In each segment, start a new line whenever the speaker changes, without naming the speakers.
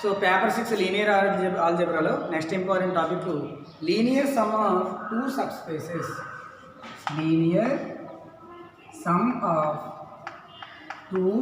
So paper 6 linear algebra lo next important topic linear sum of two subspaces. Linear sum of two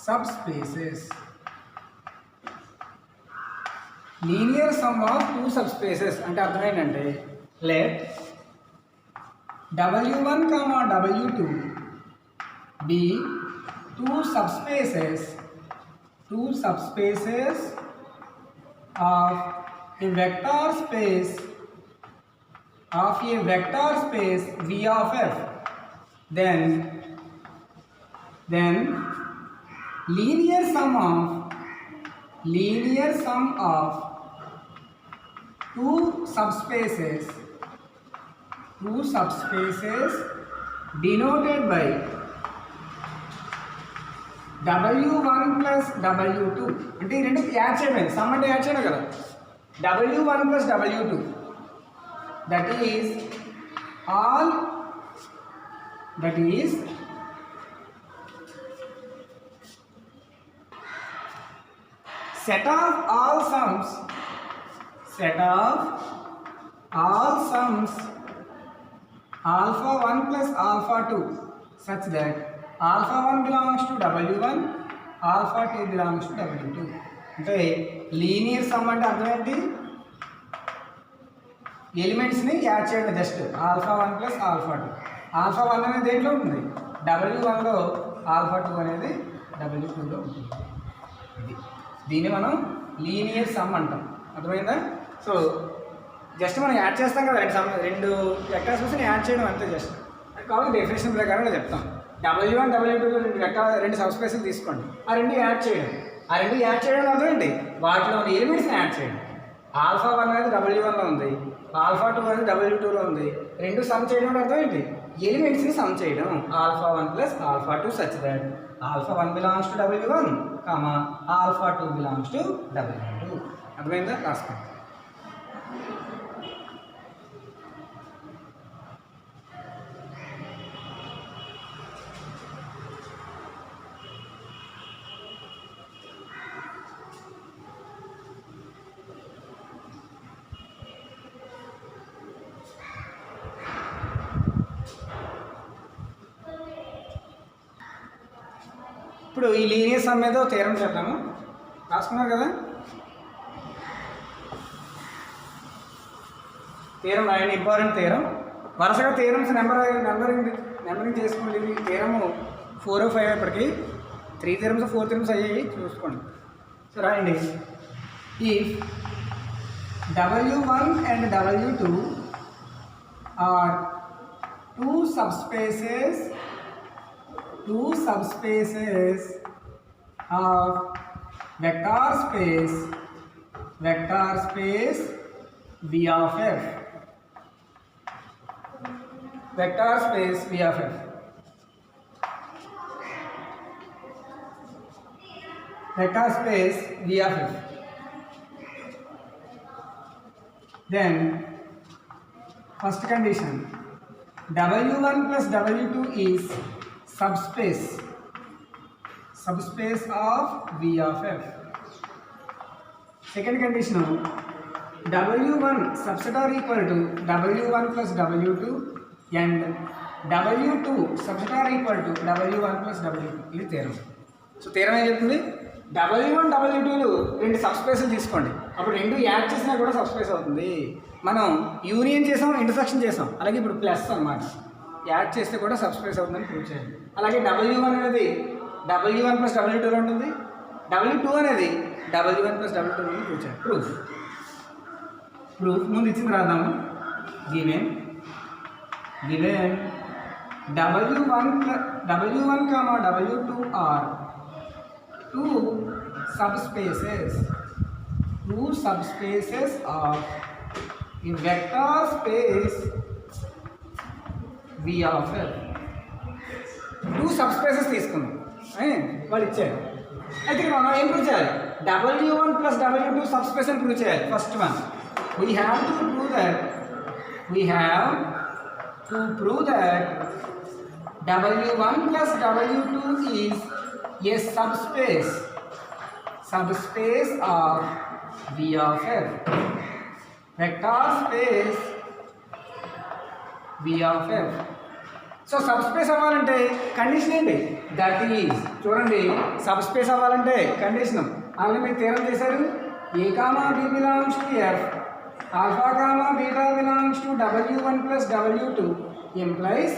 subspaces. Linear sum of two subspaces అంటే అర్థం ఏంటంటే let w1 comma w2 be two subspaces of a vector space V of f. Then linear sum of two subspaces denoted by w1 plus w2 అంటే ఈ రెండు add చేయడం some అంటే add చేయడం కదా w1 plus w2 that is set of all sums alpha 1 plus alpha 2 such that alpha 1 belongs to w1, alpha 2 belongs to w2. అంటే linear some అంటే అర్థం ఏంటి ఎలిమెంట్స్ని యాడ్ చేయడం just alpha 1 plus alpha 2. Alpha 1 అనేది దేంట్లో ఉంటుంది w1లో, ఆల్ఫా 2 అనేది w2లో ఉంటుంది. దీన్ని మనం లీనియర్ సమ్ అంటాం. అర్థమైందా? సో జస్ట్ మనం యాడ్ చేస్తాం కదా రెండు వెక్టర్ స్పేస్ని యాడ్ చేయడం అంతే జస్ట్. కాబట్టి డెఫినేషన్ ప్రకారం చెప్తాం w1 w2 రెండు సబ్ స్పేస్లు తీసుకోండి, ఆ రెండు యాడ్ చేయడం అర్థం ఏంటి వాటిలో ఉన్న ఎలిమెంట్స్ని యాడ్ చేయడం. ఆల్ఫా 1 అనేది w1లో ఉంది, ఆల్ఫా 2 అనేది w2లో ఉంది, రెండు సమ్ చేయడం అంటే అర్థం ఏంటి ఎలిమెంట్స్ని సమ్ చేయడం. Alpha 1 plus alpha 2 such that alpha 1 belongs to w1, alpha 2 belongs to w2. అర్థమైందా? రాసుకోండి. ఇప్పుడు ఈ లీనియర్ సమ్ మీద థీరం చెప్తాము. రాసుకున్నారు కదా? థీరం రాయండి, ఇంపార్టెంట్ థీరం. వరుసగా థీరమ్స్ నెంబరింగ్ చేసుకోండి. ఈ థీరము 4 or 5 ఇప్పటికి 3 థీరమ్స్ 4 థీరమ్స్ అయ్యాయి చూసుకోండి. సో రాయండి. If w1 and w2 are two subspaces of vector space V of f. Vector space V of f. Vector space V of f. Then first condition w1 plus w2 is subspace of V of f. Second condition w1 subset are equal to w1 plus w2 and w2 subset are equal to w1 plus w2. ఇది theorem. So theorem ఏం చెప్తుంది w1 w2లు రెండు సబ్స్పేస్లు తీసుకోండి, అప్పుడు రెండు add చేసినా కూడా subspace అవుతుంది. మనం యూనియన్ చేసాం, ఇంటర్సెక్షన్ చేసాం, అలాగే ఇప్పుడు ప్లస్ అన్నమాట యాడ్ చేస్తే కూడా సబ్స్పేస్ అవుతుందని ప్రూవ్ చేయండి. అలాగే w1 అనేది w1 ప్లస్ w2లో ఉంటుంది, w2 అనేది w1 ప్లస్ w2లో ప్రూవ్ చేయండి. ప్రూఫ్ ముందు ఇచ్చింది రాద్దాము. Given w1 comma w2 are two subspaces of a vector space V of f. 2 subspaces తీసుకుందాం వాళ్ళు ఇచ్చారు. అయితే మనం ఏం ప్రూవ్ చేయాలి? w1 ప్లస్ w2 సబ్స్పేస్ అని ప్రూవ్ చేయాలి. First one we have to prove that w1 plus w2 is a subspace subspace of V of f. Vector space V of f. So subspace అవ్వాలంటే condition ఏంటి? That is చూడండి, subspace అవ్వాలంటే condition already మీరు theorem చేశారు. A comma B belongs to F, alpha comma beta belongs to W1 plus W2 implies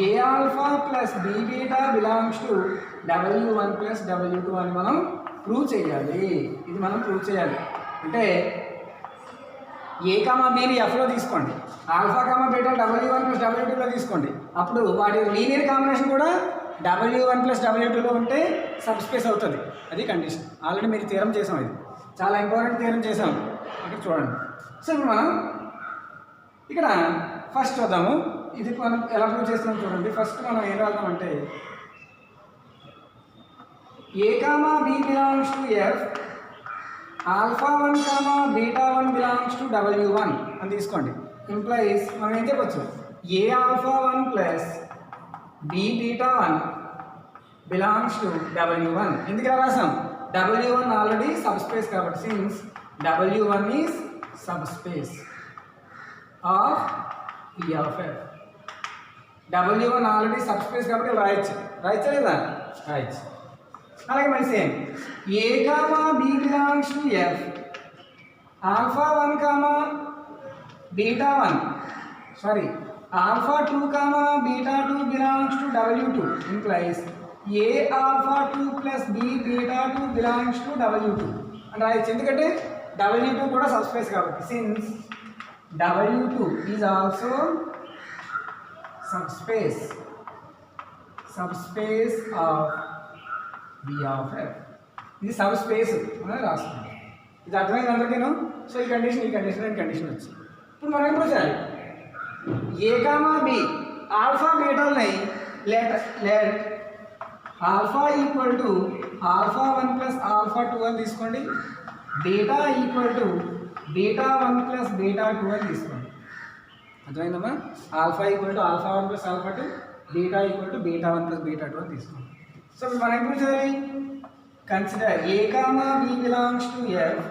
A alpha plus B beta belongs to W1 plus W2 అని మనం prove చేయాలి. ఇది మనం prove చేయాలి. అంటే ఏ కామా బీని ఎఫ్లో తీసుకోండి, alpha comma beta W1 plus W2లో తీసుకోండి. అప్పుడు వాటి లీనియర్ కాంబినేషన్ కూడా W1 ప్లస్ W2లో ఉంటే సబ్స్పేస్ అవుతుంది. అది కండిషన్. ఆల్రెడీ మీరు థీరం చేసాం. ఇది చాలా ఇంపార్టెంట్ థీరం చేసాం. ఇక్కడ చూడండి. సో ఇప్పుడు మనం ఇక్కడ ఫస్ట్ చూద్దాము. ఇది మనం ఎలా ప్రూవ్ చేస్తున్నాం చూడండి. ఫస్ట్ మనం ఏం రాద్దామంటే A comma B belongs to F, alpha 1 comma beta 1 belongs to W1 అని తీసుకోండి. ఇంప్లైస్ మనం ఏం చెప్పచ్చు, A alpha 1 plus B beta 1 belongs to W1. ఎందుకు ఇలా రాసాం? W1 ఆల్రెడీ సబ్స్పేస్ కాబట్టి, since W1 is subspace of V of f. W1 already subspace కాబట్టి రాయొచ్చు. రాయచ్చా లేదా? రాయచ్చు. అలాగే మరి same A comma B belongs to F, alpha 1 comma beta 1 sorry alpha 2 comma beta 2 belongs to W2 implies A alpha 2 plus B beta 2 belongs to W2 అని రాయొచ్చు. ఎందుకంటే W2 కూడా సబ్స్పేస్ కాబట్టి, since W2 is also subspace of V of f. ఇది subspace అని రాస్తున్నాం. ఇది అర్థమైంది అందరికీను. సో ఈ కండిషన్ అండ్ కండిషన్ వచ్చింది. ఇప్పుడు మనం ఏం చేయాలి? ఏ కామా బి ఆల్ఫా బీటాలని let alpha equal to alpha 1 plus alpha 2 అని తీసుకోండి. Beta equal to beta 1 plus beta 2 అని తీసుకోండి. అర్థమైందమ్మా? Alpha equal to alpha 1 plus alpha 2, beta equal to beta 1 plus beta 2 అని తీసుకోండి. సో మనం ఏం చేయాలి? Consider a comma B belongs to F,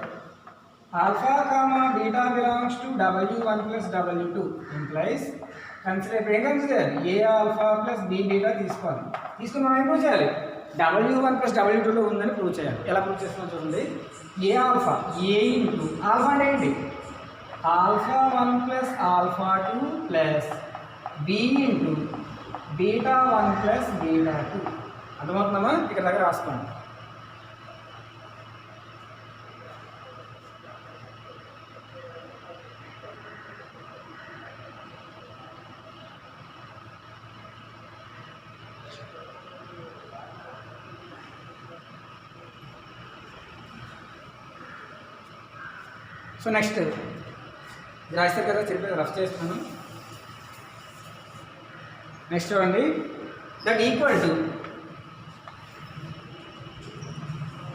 alpha comma beta belongs to W1 plus W2 implies consider. ఇప్పుడు ఏం consider? A alpha plus B beta తీసుకోవాలి. తీసుకుని మనం ఏం ప్రూవ్ చేయాలి? W1 ప్లస్ W2లో ఉందని ప్రూవ్ చేయాలి. ఎలా ప్రూవ్ చేస్తున్నాం చూడండి. A alpha a into alpha అంటే ఏంటి? Alpha 1 plus alpha 2 plus b into beta 1 plus beta 2. అర్థమవుతుందమ్మా? ఇక్కడ దగ్గర రాసుకోండి. సో నెక్స్ట్ రాస్తారు కదా, చెప్పి రఫ్ చేస్తున్నాను. నెక్స్ట్ చూడండి. That equal to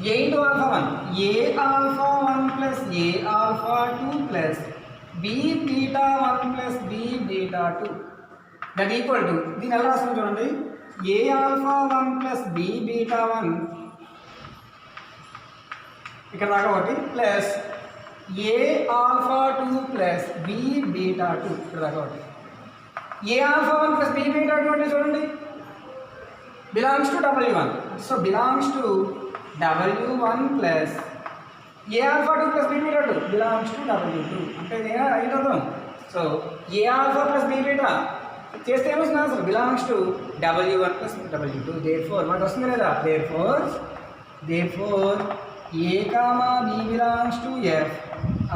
a into alpha 1, a alpha 1 plus A alpha 2 plus B beta 1 plus B beta 2 that equal to, దీన్ని ఎలా రాస్తాం చూడండి. A alpha 1 plus B beta 1 ఇక్కడ దాకా ఒకటి ప్లస్ ఏ ఆల్ఫా 2 ప్లస్ బి బీటా 2 ఇక్కడ దాకా ఒకటి. A alpha 1 plus B beta 2 అంటే చూడండి belongs to W1. So belongs to W1 plus A alpha 2 plus B beta 2 belongs to W2. అంటే నేను రైట్ అవుతాం. So A alpha plus B beta చేస్తే ఏమొస్తుంది answer? Belongs to W1 plus W2. Therefore మనకు వస్తుంది లేదా? Therefore A comma B belongs to F,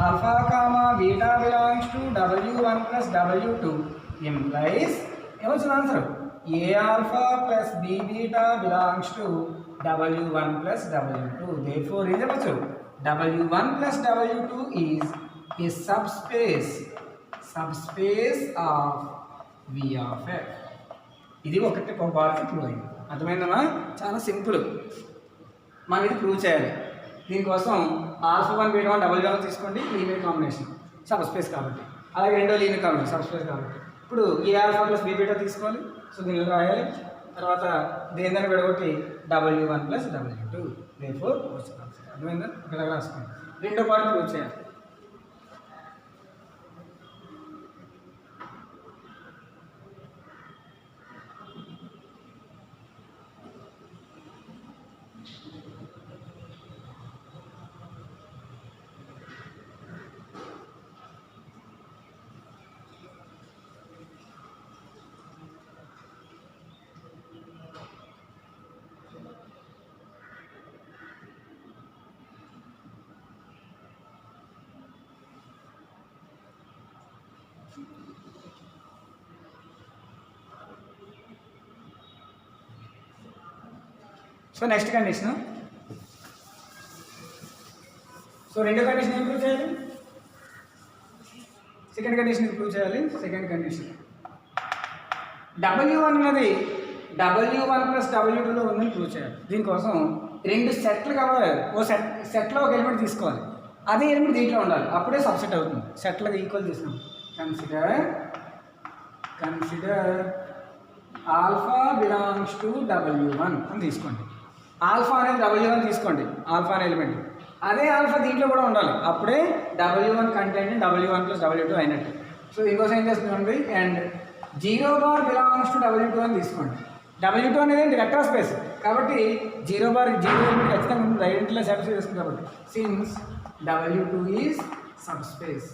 alpha comma beta belongs to W1 plus W2 implies ఏమొచ్చింది answer? A alpha plus B beta belongs to W1 plus W2. Therefore ఏం చెప్పచ్చు? W1 plus W2 is A subspace of V of f. ఇది ఒకటి బార్కి prove అయింది. అర్థమైందమ్మా? చాలా simple. మనం ఇది ప్రూవ్ చేయాలి. దీనికోసం ఆల్ఫా 1 బీటా 1 W1 తీసుకోండి. లీనియర్ కాంబినేషన్ సబ్స్పేస్ కాబట్టి. అలాగే రెండో లీనియర్ కాంబినేషన్ సబ్స్పేస్ కాబట్టి. ఇప్పుడు ఏ ఆల్ఫా ప్లస్ బి బీటా తీసుకోవాలి. సో దీనిలో రాయాలి తర్వాత దేని విడగొట్టి W1 ప్లస్ W2 therefore అర్థమైందా? ఇక్కడ రాసుకోండి. రెండో పార్ట్ ప్రూవ్ చేయాలి. So next condition. సో రెండో కండిషన్ ఏం ప్రూవ్ చేయాలి? సెకండ్ కండిషన్ ప్రూవ్ చేయాలి. సెకండ్ కండిషన్ W1 అన్నది W1 ప్లస్ W2లో ఉందని ప్రూవ్ చేయాలి. దీనికోసం రెండు సెట్లు కావాలి. ఓ సెట్లో ఒక ఎలిమెంట్ తీసుకోవాలి, అదే ఎలిమెంట్ దీంట్లో ఉండాలి, అప్పుడే సబ్సెట్ అవుతుంది. సెట్లకు ఈక్వల్ చేసినాం. Consider alpha belongs to W1 అని తీసుకోండి. ఆల్ఫా అనేది W1 తీసుకోండి, ఆల్ఫా అనే ఎలిమెంట్. అదే ఆల్ఫా దీంట్లో కూడా ఉండాలి, అప్పుడే W1 content W1 plus W2 అయినట్టు. సో దీనికోసం ఏం చేస్తుందండి, and 0 bar belongs to W2 అని తీసుకోండి. W2 అనేది వెక్టర్ స్పేస్ కాబట్టి 0 బార్ 0 ఎలిమెంట్ ఖచ్చితంగా ఉంటుంది, ఐడెంటిటీలో సాటిస్ఫై చేస్తుంది. కాబట్టి since W2 is sub space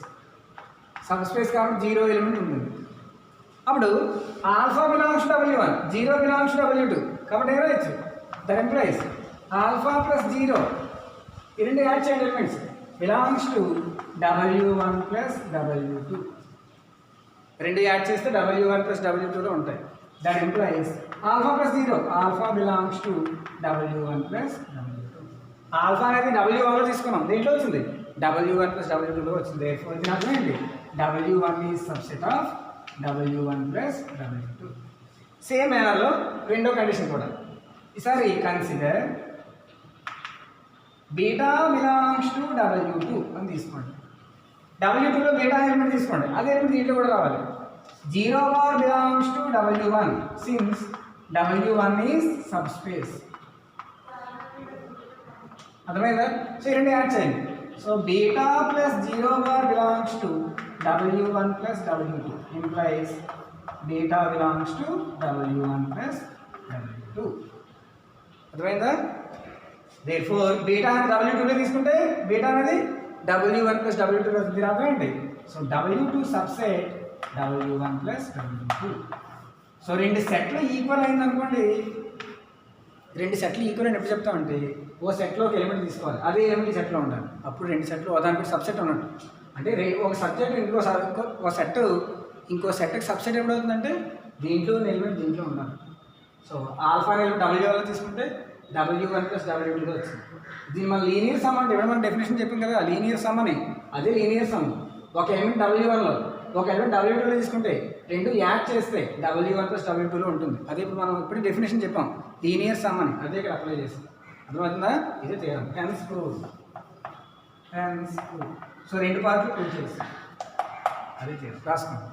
కాబట్టి 0 ఎలిమెంట్ ఉంటుంది. అప్పుడు alpha belongs to W1, 0 belongs to W2 కాబట్టి ఏమో ఇచ్చు. దట్ ఎంప్లాయిస్ ఆల్ఫా ప్లస్ 0 ఈ రెండు యాడ్ చేయండి elements belongs to W1 plus W2. రెండు యాడ్ చేస్తే W1 ప్లస్ W2లో ఉంటాయి. That employees alpha plus 0 alpha belongs to W1 plus W2. Alpha అనేది W1లో తీసుకున్నాం, దేంట్లో వచ్చింది? W1 ప్లస్ W2లో వచ్చింది. ఇది అర్థం ఏంటి? W1 is subset of W1 plus W2. Same మేనర్లో రెండో కండిషన్ కూడా. ఈసారి consider beta belongs to W2 అని తీసుకోండి. W2లో బీటా ఎలిమెంట్ తీసుకోండి, అదే ఎలిమెంట్ దీంట్లో కూడా రావాలి. 0 bar belongs to W1 since W1 is sub space. అర్థమైందా? సో ఈ రెండు యాడ్ చేయండి. So beta plus 0 bar belongs to W1 plus W2 implies beta belongs to W1 plus W2. అర్థమైందా? దేర్ఫోర్ బీటా అనేది W2లో తీసుకుంటే బీటా అనేది W1 ప్లస్ W2లో వస్తుంది. అర్థమైంది? So W2 subset W1 plus W2. So రెండు సెట్లు ఈక్వల్ అయింది అనుకోండి. రెండు సెట్లు ఈక్వల్ అని ఎప్పుడు చెప్తామంటే ఓ సెట్లో ఒక ఎలిమెంట్ తీసుకోవాలి, అదే ఎలిమెంట్ సెట్లో ఉండాలి, అప్పుడు రెండు సెట్లు దానికి సబ్సెట్ ఉన్నట్టు. అంటే ఒక సబ్జెక్ట్ ఒక సెట్ ఇంకో సెట్కి సబ్సెట్ ఎప్పుడు అవుతుందంటే దీంట్లో ఎలిమెంట్ దీంట్లో ఉండాలి. సో ఆల్ఫా ఎలిమెంట్ W1లో తీసుకుంటే W1 ప్లస్ W2లో వచ్చింది. దీన్ని మన లీనియర్ సమ్ అంటే ఇప్పుడు మనం డెఫినేషన్ చెప్పాం కదా, లీనియర్ సమ్ అని. అదే లీనియర్ సమ్. ఒక ఎలిమెంట్ W1లో ఒక ఎలిమెంట్ W2లో తీసుకుంటే రెండు యాడ్ చేస్తే W1 ప్లస్ W2లో ఉంటుంది. అదే ఇప్పుడు మనం ఇప్పుడు డెఫినేషన్ చెప్పాం లీనియర్ సమ్ అని, అదే ఇక్కడ అప్లై చేస్తాం. అర్థమవుతుందా? ఇదే థియరం. Hence prove. సో రెండు పార్ట్లు ప్రూవ్ చేస్తాం, అదే థియరం. రాసుకోండి.